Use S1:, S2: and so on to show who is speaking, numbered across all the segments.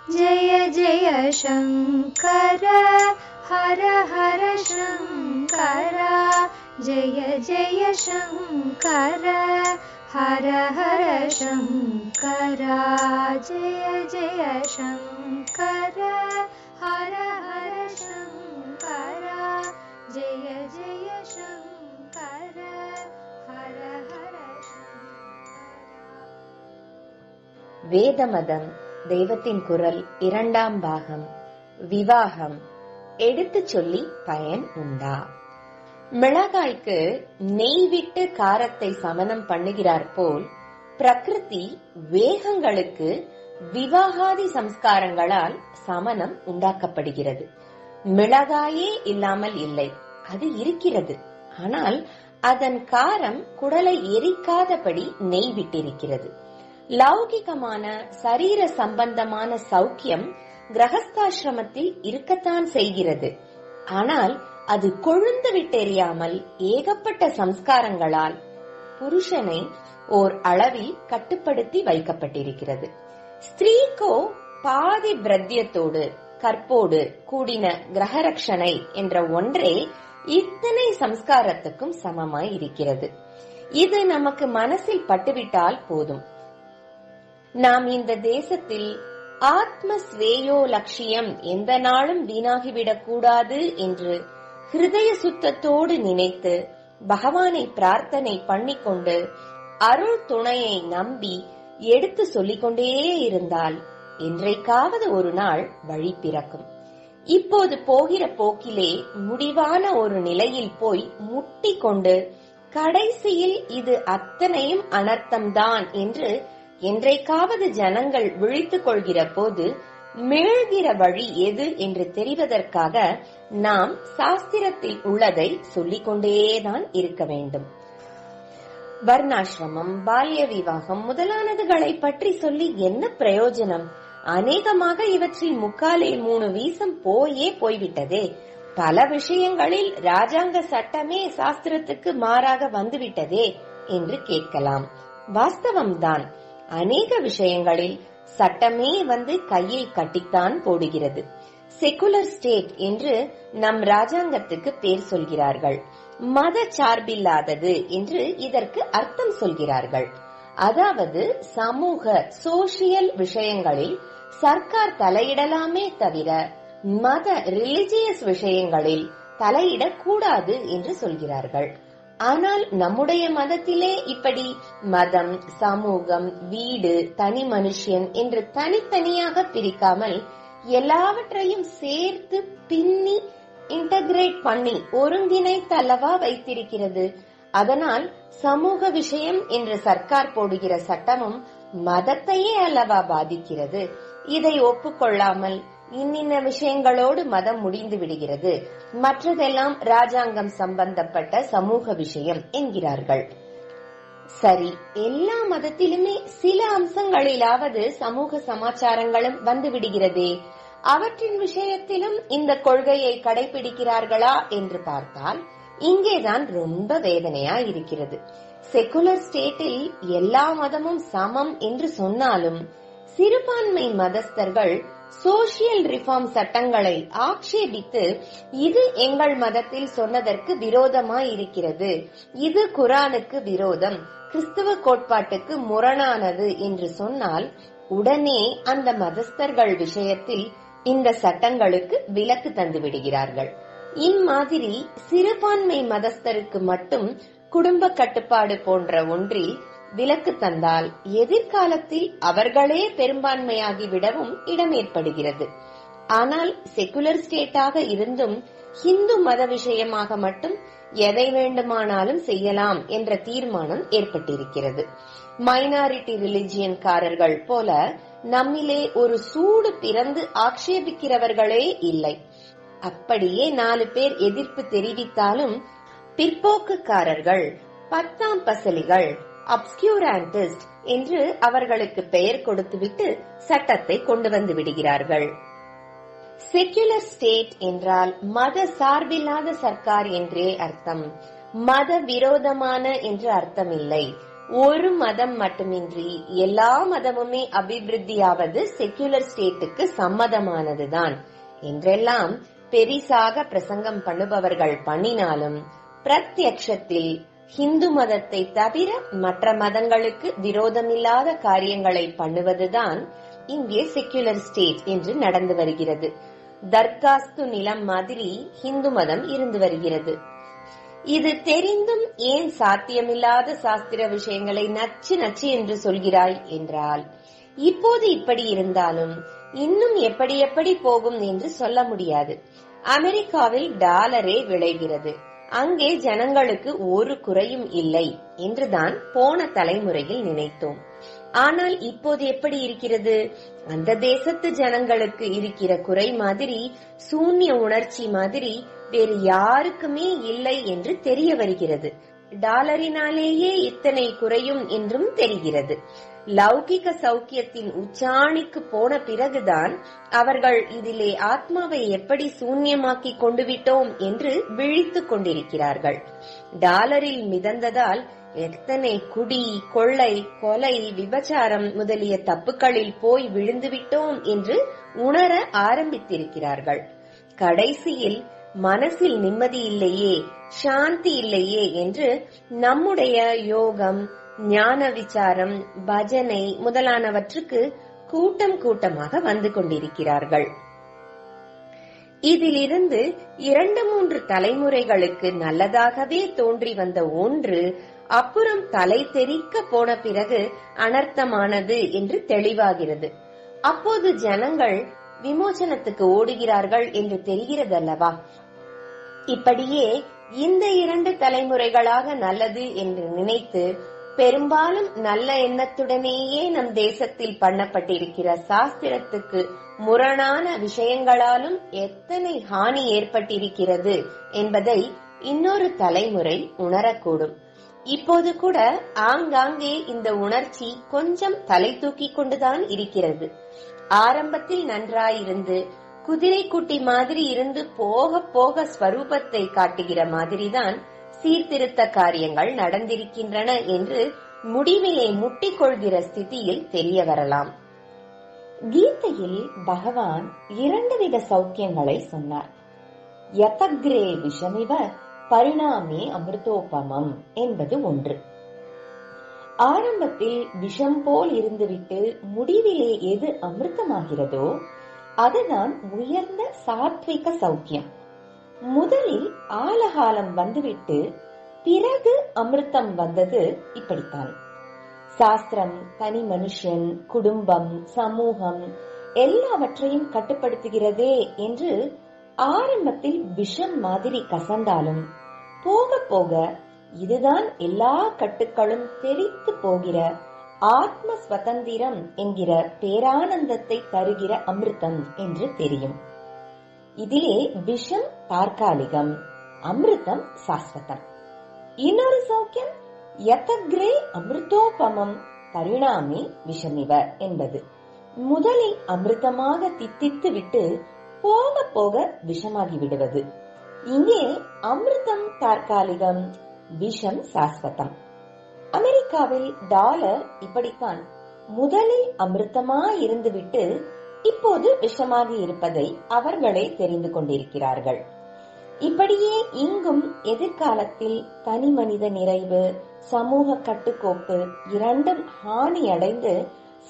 S1: जय जय शङ्कर हर हर शङ्कर जय जय शङ्कर हर हर शङ्कर जय जय शङ्कर हर हर शङ्कर जय जय शङ्कर हर हर
S2: வேதமதம் தெய்வத்தின் குரல் 2ஆம் பாகம். விவாகம். எடுத்து சொல்லி பயன் உண்டா? மிளகாய்க்கு நெய் விட்டு காரத்தை சமனம் பண்ணுகிறார் போல் பிரகிருதி வேகங்களுக்கு விவாகாதி சம்ஸ்காரங்களால் சமனம் உண்டாக்கப்படுகிறது. மிளகாயே இல்லாமல் இல்லை, அது இருக்கிறது. ஆனால் அதன் காரம் குடலை எரிக்காதபடி நெய் விட்டிருக்கிறது. லௌகிகமான சரீர சம்பந்தமான சௌக்கியம் கிரகஸ்தாசிரமத்தில் இருக்கத்தான் செய்கிறது. ஆனால் அது கொழுந்து விட்டெறியாமல் ஏகப்பட்ட சம்ஸ்காரங்களால் புருஷனை ஓர் அளவில் கட்டுப்படுத்தி வைக்கப்பட்டிருக்கிறது. ஸ்திரீக்கோ பாதி பிரத்யத்தோடு கற்போடு கூடின கிரகரட்சணை என்ற ஒன்றே இத்தனை சம்ஸ்காரத்துக்கும் சமமாய் இருக்கிறது. இது நமக்கு மனசில் பட்டுவிட்டால் போதும். நாம் இந்த தேசத்தில் ஆத்ம ஸ்வேயோ லட்சியம் எந்த நாளும் வீணாகிவிடக் கூடாது என்று ஹிருதய சுத்தத்தோடு நினைத்து பகவானை பிரார்த்தனை பண்ணிக்கொண்டு அருள் துணையை நம்பி எடுத்து சொல்லிக்கொண்டே இருந்தால் என்றைக்காவது ஒரு நாள் வழி பிறக்கும். இப்போது போகிற போக்கிலே முடிவான ஒரு நிலையில் போய் முட்டி கொண்டு கடைசியில் இது அத்தனையும் அனர்த்தம்தான் என்று என்றைக்காவது ஜனங்கள் விழித்துக் கொள்கிற போது மீள்கிற வழி எது என்று தெரிவதற்காக நாம் சாஸ்திரத்தில் உள்ளதை சொல்லிக் கொண்டேதான் இருக்க வேண்டும். வர்ணாசிரமம், பால்ய விவாகம் முதலானதுகளை பற்றி சொல்லி என்ன பிரயோஜனம்? அநேகமாக இவற்றில் 3/4 வீசம் போய்விட்டதே. பல விஷயங்களில் ராஜாங்க சட்டமே சாஸ்திரத்துக்கு மாறாக வந்துவிட்டதே என்று கேட்கலாம். வாஸ்தவம்தான். அநேக விஷயங்களில் சட்டமே வந்து கையை கட்டித்தான் போடுகிறது. செகுலர் ஸ்டேட் என்று நம் ராஜாங்கத்துக்கு பேர் சொல்கிறார்கள். மத சார்பில்லாதது என்று இதற்கு அர்த்தம் சொல்கிறார்கள். அதாவது சமூக சோசியல் விஷயங்களில் சர்க்கார் தலையிடலாமே தவிர மத ரிலிஜியஸ் விஷயங்களில் தலையிடக்கூடாது என்று சொல்கிறார்கள். ஆனால் நம்முடைய மதத்திலே இப்படி மதம், சமூகம், வீடு, தனி மனுஷன் என்று தனித்தனியாக பிரிக்காமல் எல்லாவற்றையும் சேர்த்து பின்னி இன்டகிரேட் பண்ணி ஒருங்கிணைத்தல்லவா வைத்திருக்கிறது. அதனால் சமூக விஷயம் என்று சர்க்கார் போடுகிற சட்டமும் மதத்தையே அல்லவா பாதிக்கிறது. இதை ஒப்புக்கொள்ளாமல் இன்னின்ன விஷயங்களோடு மதம் முடிந்து விடுகிறது, மற்றதெல்லாம் ராஜாங்கம் சம்பந்தப்பட்ட சமூக விஷயம் என்கிறார்கள். சரி, எல்லா மதத்திலுமே சில அம்சங்களிலாவது சமூக சமாச்சாரங்களும் வந்து விடுகிறதே. அவற்றின் விஷயத்திலும் இந்த கொள்கையை கடைபிடிக்கிறார்களா என்று பார்த்தால் இங்கேதான் ரொம்ப வேதனையா இருக்கிறது. செகுலர் ஸ்டேட்டில் எல்லா மதமும் சமம் என்று சொன்னாலும் சிறுபான்மை மதஸ்தர்கள் சோசியல் ரிஃபார்ம் சட்டங்களை ஆட்சேபித்து இது எங்கள் மதத்தில் சொன்னதற்கு விரோதமாய் இருக்கிறது, இது குரானுக்கு விரோதம், கிறிஸ்துவ கோட்பாட்டுக்கு முரணானது என்று சொன்னால் உடனே அந்த மதஸ்தர்கள் விஷயத்தில் இந்த சட்டங்களுக்கு விலக்கு தந்து விடுகிறார்கள். இம்மாதிரி சிறுபான்மை மதஸ்தருக்கு மட்டும் குடும்ப கட்டுப்பாடு போன்ற ஒன்றில் விலக்கு தந்தால் எதிர்காலத்தில் அவர்களே பெரும்பான்மையாகிவிடவும் இடம் ஏற்படுகிறது. ஆனால் செகுலர் ஸ்டேட்டாக இருந்தும் ஹிந்து மத விஷயமாக மட்டும் எதை வேண்டுமானாலும் செய்யலாம் என்ற தீர்மானம் ஏற்பட்டிருக்கிறது. மைனாரிட்டி ரிலிஜியன்காரர்கள் போல நம்மிலே ஒரு சூடு பிறந்து ஆக்ஷேபிக்கிறவர்களே இல்லை. அப்படியே 4 பேர் எதிர்ப்பு தெரிவித்தாலும் பிற்போக்குக்காரர்கள், 10ஆம் பசலிகள், அப்ஸ்கியூராண்டிஸ்ட் என்று அவர்களுக்கு பெயர் கொடுத்துவிட்டு சட்டத்தை கொண்டு வந்து விடுகிறார்கள். செகுலர் ஸ்டேட் என்றால் மத சார்பில்லாத சர்க்கார் என்றே அர்த்தம். மத விரோதமான என்று அர்த்தமில்லை. ஒரு மதம் மட்டுமின்றி எல்லா மதமுமே அபிவிருத்தியாவது செக்யுலர் ஸ்டேட்டுக்கு சம்மதமானதுதான் என்றெல்லாம் பெரிசாக பிரசங்கம் பண்ணுபவர்கள் பண்ணினாலும் பிரத்யக்ஷத்தில் ஹிந்து மதத்தை தவிர மற்ற மதங்களுக்கு விரோதமில்லாத காரியங்களை பண்ணுவதுதான் இங்கே செக்யுலர் ஸ்டேட் என்று நடந்து வருகிறது. தர்காஸ்து நிலம் மாதிரி ஹிந்து மதம் இருந்து வருகிறது. இது தெரிந்தும் ஏன் சாத்தியமில்லாத சாஸ்திர விஷயங்களை நச்சு நச்சு என்று சொல்கிறாய் என்றால், இப்போது இப்படி இருந்தாலும் இன்னும் எப்படி எப்படி போகும் என்று சொல்ல முடியாது. அமெரிக்காவில் டாலரே விளைகிறது, அங்கே ஜனங்களுக்கு ஒரு குறையும் இல்லை என்றுதான் போன தலைமுறையில் நினைத்தோம். ஆனால் இப்போது எப்படி இருக்கிறது? அந்த தேசத்து ஜனங்களுக்கு இருக்கிற குறை மாதிரி, சூன்ய உணர்ச்சி மாதிரி வேறு யாருக்குமே இல்லை என்று தெரிய வருகிறது. டாலரினாலேயே இத்தனை குறையும் என்றும் தெரிகிறது. லௌகிக சௌக்கியத்தின் உச்சாணிக்கு போன பிறகுதான் அவர்கள் இதிலே ஆத்மாவை எப்படி சூன்யமாக்கி கொண்டு விட்டோம் என்று விழித்துக் கொண்டிருக்கிறார்கள். டாலரில் மிதந்ததால் எத்தனை குடி, கொள்ளை, கொலை, விபச்சாரம் முதலிய தப்புக்களில் போய் விழுந்து விட்டோம் என்று உணர ஆரம்பித்திருக்கிறார்கள். கடைசியில் மனசில் நிம்மதி இல்லையே, சாந்தி இல்லையே என்று நம்முடைய யோகம், ஞான விசாரம், பஜனை முதலானவற்றுக்கு கூட்டம் கூட்டமாக வந்து கொண்டிருக்கிறார்கள். இதிலிருந்து 2-3 தலைமுறைகளுக்கு நல்லதாகவே தோன்றி வந்த ஒன்று அப்புறம் தலை தெறிக்க போன பிறகு அனர்த்தமானது என்று தெளிவாகிறது. அப்போது ஜனங்கள் விமோசனத்துக்கு ஓடுகிறார்கள் என்று தெரிகிறதல்லவா? இப்படியே இந்த 2 தலைமுறைகளாக நல்லது என்று நினைத்து பெரும்பாலும் நல்ல எண்ணத்துடனேயே நம் தேசத்தில் பண்ணப்பட்டிருக்கிற சாஸ்திரத்துக்கு முரணான விஷயங்களாலும் எத்தனை ஹானி ஏற்பட்டிருக்கிறது என்பதை இன்னொரு தலைமுறை உணரக்கூடும். இப்போது கூட ஆங்காங்கே இந்த உணர்ச்சி கொஞ்சம் தலை தூக்கி கொண்டுதான் இருக்கிறது. ஆரம்பத்தில் நன்றாயிருந்து குதிரை குட்டி மாதிரி இருந்து போக போக ஸ்வரூபத்தை காட்டுகிற மாதிரிதான் சீர்திருத்த காரியங்கள் நடந்திருக்கின்றன என்று முடிவிலே முட்டிக்கொள்கிற ஸ்திதியில் தெரிய வரலாம்.
S3: கீதையில் பகவான் 2 வித சௌக்கியங்களை சொன்னார். யதக்ரே விஷமிவ பரிணாமே அமிர்தோபமம் என்பது ஒன்று. ஆரம்பத்தில் விஷம் போல் இருந்துவிட்டு முடிவிலே எது அமிர்தமாகிறதோ அதுதான் உயர்ந்த சாத்விக சௌக்கியம். முதலில் ஆலகாலம் வந்துவிட்டு பிறகு அமிர்தம் வந்தது இப்படித்தான். சாஸ்திரம் தனி மனுஷன், குடும்பம், சமூகம் எல்லாவற்றையும் கட்டுப்படுத்துகிறதே என்று ஆரம்பத்தில் விஷம் மாதிரி கசந்தாலும் போக போக இதுதான் எல்லா கட்டுக்களும் தெரித்து போகிற ஆத்ம சுதந்திரம் என்கிற பேரானந்தத்தை தருகிற அமிர்தம் என்று தெரியும். இதிலே விஷம் தற்காலிகம், அமிர்தம் சாஸ்வதம். இன்னொரு சௌக்கியம் யதக்ரே அமிர்தோபமம் பரிணாமே விஷமிவ என்பது. முதலில் அமிர்தமாக தித்தித்து விட்டு போக போக விஷமாகி விடுவது. இங்கே அமிர்தம் தற்காலிகம், விஷம் சாஸ்வதம். அமெரிக்காவில் டாலர் இப்படித்தான் முதலில் அமிர்தமா இருந்துவிட்டு இப்போது விஷமாகி இருப்பதை அவர்களே தெரிந்து கொண்டிருக்கிறார்கள். இப்படியே இங்கும் எதிர்காலத்தில் தனி மனித நிறைவு, சமூக கட்டுக்கோப்பு இரண்டும் ஹானி அடைந்து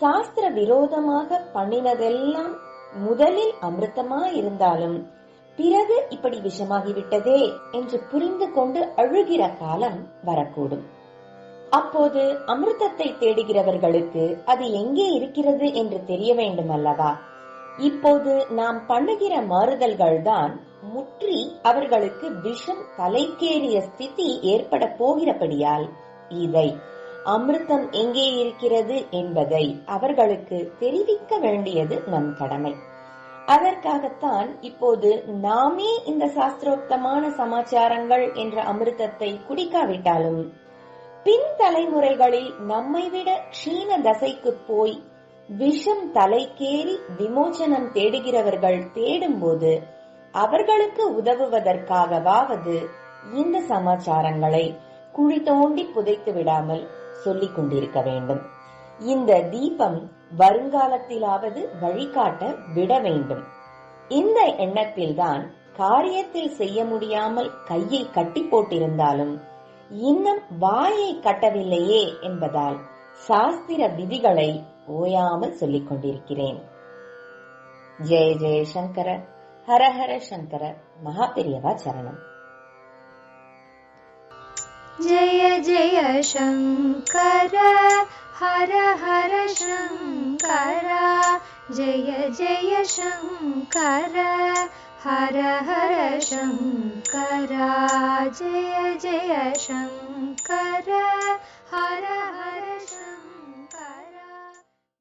S3: சாஸ்திர விரோதமாக பண்ணினதெல்லாம் முதலில் அமிர்தமா இருந்தாலும் பிறகு இப்படி விஷமாகிவிட்டதே என்று புரிந்து கொண்டு அழுகிற காலம் வரக்கூடும். அப்போது அமிர்தத்தை தேடுகிறவர்களுக்கு அது எங்கே இருக்கிறது என்று தெரிய வேண்டும் அல்லவா? இப்போது நாம் பண்ணுகிற மாறுதல்கள் தான் முற்றி அவர்களுக்கு விஷம் தலைக்கேறிய ஸ்திதி ஏற்பட போகிறபடியால் இதை அமிர்தம் எங்கே இருக்கிறது என்பதை அவர்களுக்கு தெரிவிக்க வேண்டியது நம் கடமை. அதற்காகத்தான் இப்போது நாமே இந்த சாஸ்திரோக்தமான சமாச்சாரங்கள் என்ற அமிர்தத்தை குடிக்காவிட்டாலும் பின் தலைமுறைகளில் நம்மை விட க்ஷீண தசைக்கு போய் விஷம் தலைக்கேறி விமோசனம் தேடுகிறவர்கள் தேடும்போது அவர்களுக்கு உதவுவதற்காகவாவது இந்த சமாச்சாரங்களை குழி தோண்டி புதைத்து விடாமல் சொல்லிக் கொண்டிருக்க வேண்டும். இந்த தீபம் வருங்காலத்திலாவது வழிகாட்ட விட வேண்டும். இந்த எண்ணத்தில்தான் காரியத்தில் செய்ய முடியாமல் கையை கட்டி போட்டிருந்தாலும் இன்னும் வாயை கட்டவில்லையே என்பதால் சாஸ்திர விதிகளை ஓயாமல் சொல்லிக் கொண்டிருக்கிறேன். ஜெய ஜெய சங்கர, ஹர ஹர சங்கர, மகாபெரியவா சரணம்.
S1: जय जय शङ्कर हर हर शङ्कर, जय जय शङ्कर हर हर शङ्कर, जय जय शङ्कर हर हर शङ्कर।